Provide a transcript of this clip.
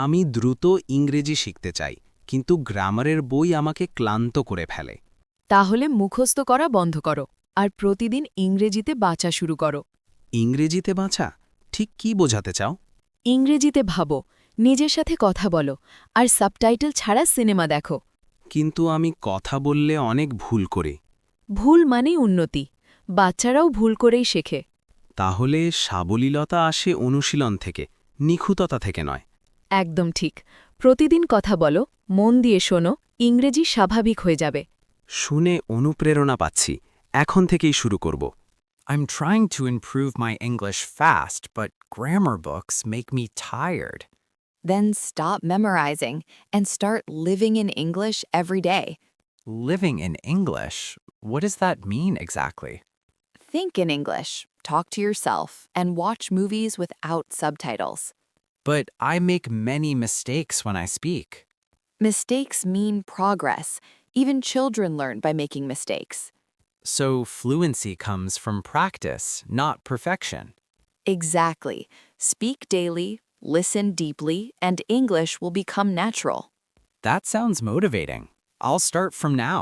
আমি দ্রুত ইংরেজি শিখতে চাই, কিন্তু গ্রামারের বই আমাকে ক্লান্ত করে ফেলে। তাহলে মুখস্থ করা বন্ধ করো আর প্রতিদিন ইংরেজিতে বাঁচা শুরু করো। ইংরেজিতে বাঁচা? ঠিক কি বোঝাতে চাও? ইংরেজিতে ভাবো, নিজের সাথে কথা বলো, আর সাবটাইটেল ছাড়া সিনেমা দেখো। কিন্তু আমি কথা বললে অনেক ভুল করি। ভুল মানেই উন্নতি। বাচ্চারাও ভুল করেই শেখে। তাহলে সাবলীলতা আসে অনুশীলন থেকে, নিখুঁততা থেকে নয়। একদম ঠিক। প্রতিদিন কথা বলো, মন দিয়ে শোনো, ইংরেজি স্বাভাবিক হয়ে যাবে। শুনে অনুপ্রেরণা পাচ্ছি, এখন থেকেই শুরু করব। I'm trying to improve my English fast, but grammar books make me tired. Then stop memorizing and start living in English every day. Living in English? What does that mean exactly? Think in English, talk to yourself, and watch movies without subtitles. But I make many mistakes when I speak. Mistakes mean progress. Even children learn by making mistakes. So fluency comes from practice, not perfection. Exactly. Speak daily, listen deeply, and English will become natural. That sounds motivating. I'll start from now.